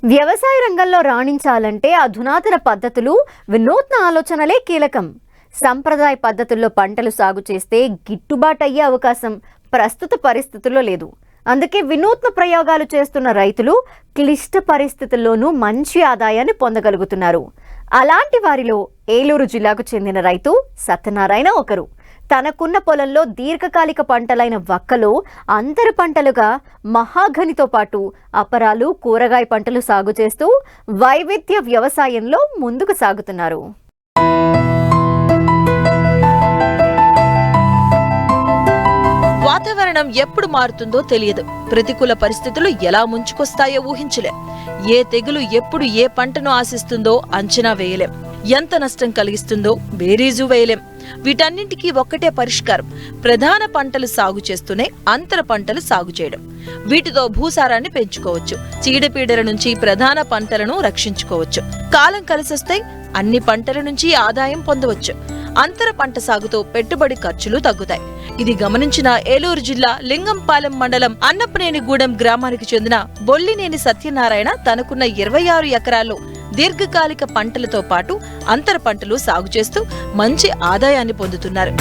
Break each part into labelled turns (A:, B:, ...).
A: వ్యవసాయ రంగంలో రాణించాలంటే అధునాతన పద్ధతులు, వినూత్న ఆలోచనలే కీలకం. సంప్రదాయ పద్ధతుల్లో పంటలు సాగు చేస్తే గిట్టుబాటు అయ్యే అవకాశం ప్రస్తుత పరిస్థితుల్లో లేదు. అందుకే వినూత్న ప్రయోగాలు చేస్తున్న రైతులు క్లిష్ట పరిస్థితుల్లోనూ మంచి ఆదాయాన్ని పొందగలుగుతున్నారు. అలాంటి వారిలో ఏలూరు జిల్లాకు చెందిన రైతు సత్యనారాయణ ఒకరు. తనకున్న పొలంలో దీర్ఘకాలిక పంటలైన వక్కలో అంతర పంటలుగా మహాగనితో పాటు అపరాలు, కూరగాయ పంటలు సాగు చేస్తూ వైవిధ్య వ్యవసాయంలో ముందుకు సాగుతున్నారు.
B: వాతావరణం ఎప్పుడు మారుతుందో తెలియదు. ప్రతికూల పరిస్థితులు ఎలా ముంచుకొస్తాయో ఊహించలేం. ఏ తెగులు ఎప్పుడు ఏ పంటను ఆశిస్తుందో అంచనా వేయలేం. ఎంత నష్టం కలిగిస్తుందో బేరీజు వేయలేం. వీటన్నింటికీ ఒక్కటే పరిష్కారం: ప్రధాన పంటలు సాగు చేస్తూనే అంతర పంటలు సాగు చేయడం. వీటితో భూసారాన్ని పెంచుకోవచ్చు, చీడపీడల నుంచి ప్రధాన పంటలను రక్షించుకోవచ్చు. కాలం కలిసొస్తే అన్ని పంటల నుంచి ఆదాయం పొందవచ్చు. అంతర పంట సాగుతో పెట్టుబడి ఖర్చులు తగ్గుతాయి. ఇది గమనించిన ఏలూరు జిల్లా లింగంపాలెం మండలం అన్నపనేనిగూడెం గ్రామానికి చెందిన బొల్లినేని సత్యనారాయణ తనకున్న 26 ఎకరాల్లో దీర్ఘకాలిక పంటలతో పాటు అంతర పంటలు సాగు చేస్తూ మంచి ఆదాయాన్ని పొందుతున్నారు.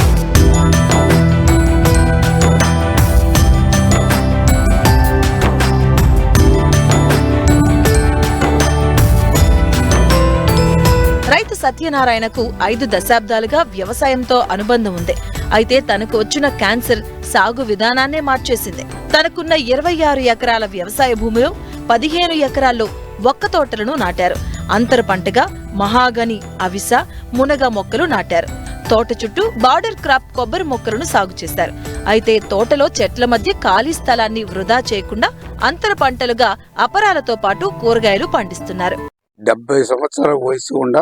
B: రైతు సత్యనారాయణకు 5 దశాబ్దాలుగా వ్యవసాయంతో అనుబంధం ఉంది. అయితే తనకు వచ్చిన క్యాన్సర్ సాగు విధానాన్నే మార్చేసింది. తనకున్న 26 ఎకరాల వ్యవసాయ భూమిలో 15 ఎకరాల్లో ఒక్క తోటలను నాటారు. అంతర పంటగా మహాగని, అవిస, మునగ మొక్కలు నాటారు. తోట చుట్టూ బార్డర్ క్రాప్ కొబ్బరి మొక్కలను సాగు చేశారు. అయితే తోటలో చెట్ల మధ్య ఖాళీ స్థలాన్ని వృధా చేయకుండా అంతర పంటలుగా అపరాలతో పాటు కూరగాయలు పండిస్తున్నారు.
C: 70 సంవత్సరాల వయసు ఉండ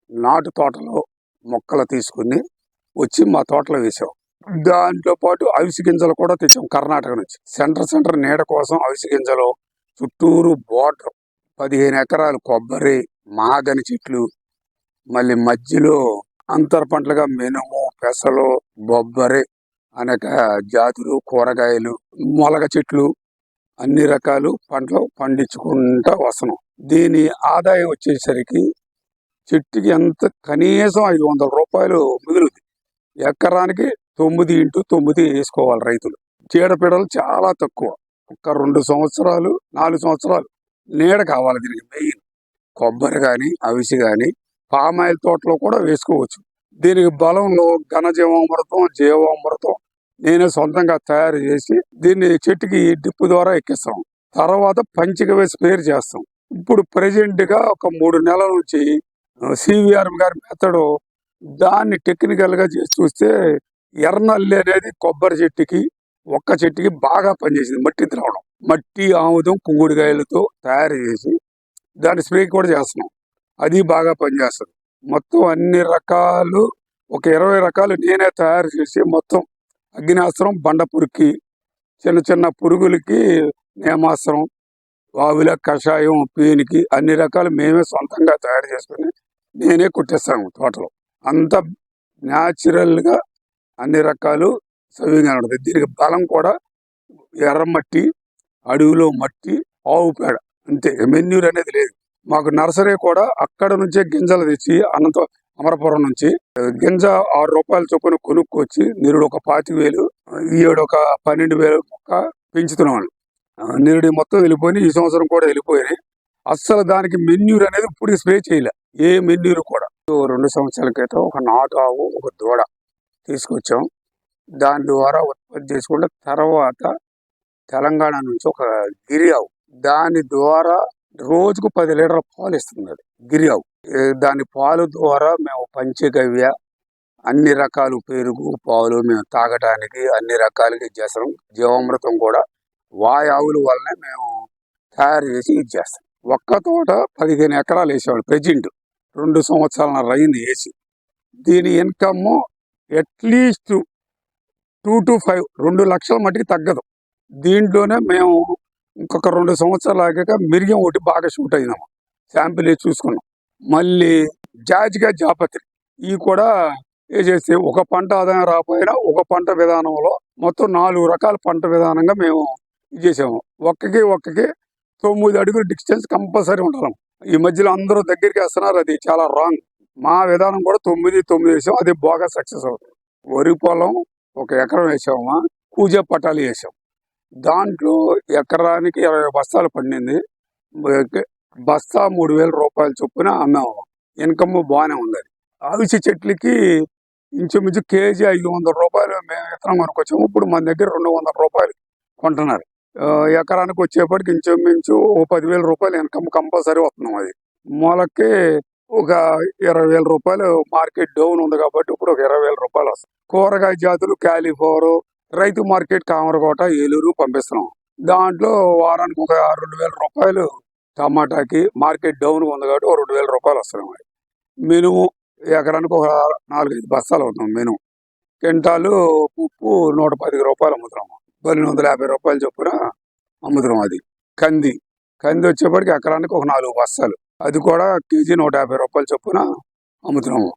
C: నాటు తోటలో మొక్కలు తీసుకుని వచ్చి మా తోటలో వేసాం. దాంతో పాటు అవిసి గింజలు కూడా తెచ్చాం కర్ణాటక నుంచి. సెంటర్ నీడ కోసం అవిసి గింజలు, చుట్టూరు బోర్డర్ 15 ఎకరాలు కొబ్బరి, మాగని చెట్లు, మళ్ళీ మధ్యలో అంతర పంటలుగా మినుము, పెసలు, బొబ్బరి, అనేక జాతులు కూరగాయలు, మొలగ చెట్లు, అన్ని రకాలు పంటలు పండించుకుంటా వస్తున్నాం. దీని ఆదాయం వచ్చేసరికి చెట్టుకి ఎంత కనీసం 500 రూపాయలు మిగులుతుంది. ఎకరానికి 9x9 వేసుకోవాలి రైతులు. చీడపీడలు చాలా తక్కువ. ఒక 2 సంవత్సరాలు 4 సంవత్సరాలు నీడ కావాలి దీనికి. మెయిన్ కొబ్బరి కానీ, అవిసి కానీ, పామాయిల్ తోటలో కూడా వేసుకోవచ్చు. దీనికి బలంలో ఘనజీవామృతం, జీవామృతం నేనే సొంతంగా తయారు చేసి దీన్ని చెట్టుకి డిప్పు ద్వారా ఎక్కిస్తాం. తర్వాత పంచిక వేసి స్ప్రేర్ చేస్తాం. ఇప్పుడు ప్రెజెంట్ గా ఒక 3 నెలల నుంచి సివిఆర్ గారి మెథడు దాన్ని టెక్నికల్ గా చేసి చూస్తే ఎర్రనల్లి అనేది కొబ్బరి చెట్టుకి, ఒక్క చెట్టుకి బాగా పనిచేసింది. మట్టి ద్రావణం, మట్టి ఆముదం, కుంగుడికాయలతో తయారు చేసి దాన్ని స్ప్రే కూడా చేస్తున్నాం. అది బాగా పనిచేస్తుంది. మొత్తం అన్ని రకాలు ఒక 20 రకాలు నేనే తయారు చేసి మొత్తం అగ్నాస్త్రం, బండపురికి, చిన్న చిన్న పురుగులకి నేమాస్త్రం, వావిల కషాయం, పీనికి అన్ని రకాలు మేమే సొంతంగా తయారు చేసుకుని నేనే కుట్టిస్తాను తోటలో. అంత న్యాచురల్గా అన్ని రకాలు సవ్యంగా ఉంటుంది. దీనికి బలం కూడా ఎర్రమట్టి, అడవిలో మట్టి, ఆవు పేడ, అంతే. మెన్యూర్ అనేది లేదు. మాకు నర్సరీ కూడా అక్కడ నుంచే గింజలు తెచ్చి అమరపురం నుంచి గింజ 6 రూపాయల చొప్పున కొనుక్కొచ్చి నిరుడు ఒక 25,000, ఈడు ఒక 12,000 మొక్క పెంచుతున్నాను. నిరుడి మొత్తం వెళ్ళిపోయి ఈ సంవత్సరం కూడా వెళ్ళిపోయినాయి. అస్సలు దానికి మెన్యూర్ అనేది ఇప్పుడు స్ప్రే చేయలే, ఏ మెన్యూర్ కూడా. 2 సంవత్సరాల క్రితం ఒక నాటు ఆవు, ఒక దూడ తీసుకొచ్చాం. దాని ద్వారా ఉత్పత్తి చేసుకుంటే తర్వాత తెలంగాణ నుంచి ఒక గిరి ఆవు, దాని ద్వారా రోజుకు 10 లీటర్ల పాలు ఇస్తుంది. అది గిరి ఆవు. దాని పాలు ద్వారా మేము పంచగవ్య, అన్ని రకాలు పెరుగు, పాలు మేము తాగడానికి అన్ని రకాలుగా చేస్తాం. జీవామృతం కూడా ఆవుల వల్లనే మేము తయారు చేసి ఇది చేస్తాం. ఒక్క తోట 15 ఎకరాలు వేసేవాళ్ళు. ప్రెజెంట్ 2 సంవత్సరాల రైన్ వేసి దీని ఇన్కమ్ అట్లీస్ట్ 2 to 5, 2 లక్షల మట్టికి తగ్గదు. దీంట్లోనే మేము ఇంకొక 2 సంవత్సరాలు ఆగాక మిరియం ఒకటి బాగా షూట్ అయిందమ్మా. శాంపిల్ వేసి చూసుకున్నాం. మళ్ళీ జాపత్రి, ఇవి కూడా వేసేస్తే ఒక పంట ఆదాయం రాకపోయినా ఒక పంట విధానంలో మొత్తం 4 రకాల పంట విధానంగా మేము ఇది చేసాము. ఒక్కకి 9 అడుగులు డిస్టెన్స్ కంపల్సరీ ఉండాలి. ఈ మధ్యలో అందరూ దగ్గరికి వేస్తున్నారు, అది చాలా రాంగ్. మా విధానం కూడా 9 వేసాం, అది బాగా సక్సెస్ అవుతుంది. వరి పొలం 1 ఎకరం వేసామా, కూజా పట్టాలు వేసాం. దాంట్లో ఎకరానికి 20 బస్తాలు పండింది. బస్తా 3,000 రూపాయల చొప్పున అమ్మాము. ఇన్కమ్ బాగానే ఉంది. అవిసె చెట్లకి ఇంచుమించు కేజీ 500 రూపాయలు మేము విత్తనం కొనుక్కొచ్చాము. ఇప్పుడు మన దగ్గర 200 రూపాయలు కొంటున్నారు. ఎకరానికి వచ్చేప్పటికి ఇంచుమించు 10,000 రూపాయలు ఇన్కమ్ కంపల్సరీ వస్తున్నాం. అది మొలకి ఒక 20,000 రూపాయలు మార్కెట్ డౌన్ ఉంది కాబట్టి ఇప్పుడు ఒక 20,000 రూపాయలు వస్తుంది. కూరగాయ జాతులు క్యాలీఫ్లవర్ రైతు మార్కెట్ కామరకోట, ఏలూరు పంపిస్తున్నాం. దాంట్లో వారానికి ఒక 2,000 రూపాయలు టమాటాకి మార్కెట్ డౌన్ ఉంది కాబట్టి ఒక 2,000 రూపాయలు వస్తున్నాయి. మినుము ఎకరానికి ఒక 4-5 బస్తాలు అవుతున్నాం. మినుము క్వింటాలు ఉప్పు 110 రూపాయలు అమ్ముతున్నాము. 1,250 రూపాయలు చొప్పున అమ్ముతున్నాం. అది కంది వచ్చేప్పటికి ఎకరానికి ఒక 4 బస్తాలు, అది కూడా కేజీ 150 రూపాయలు చొప్పున అమ్ముతున్నాము.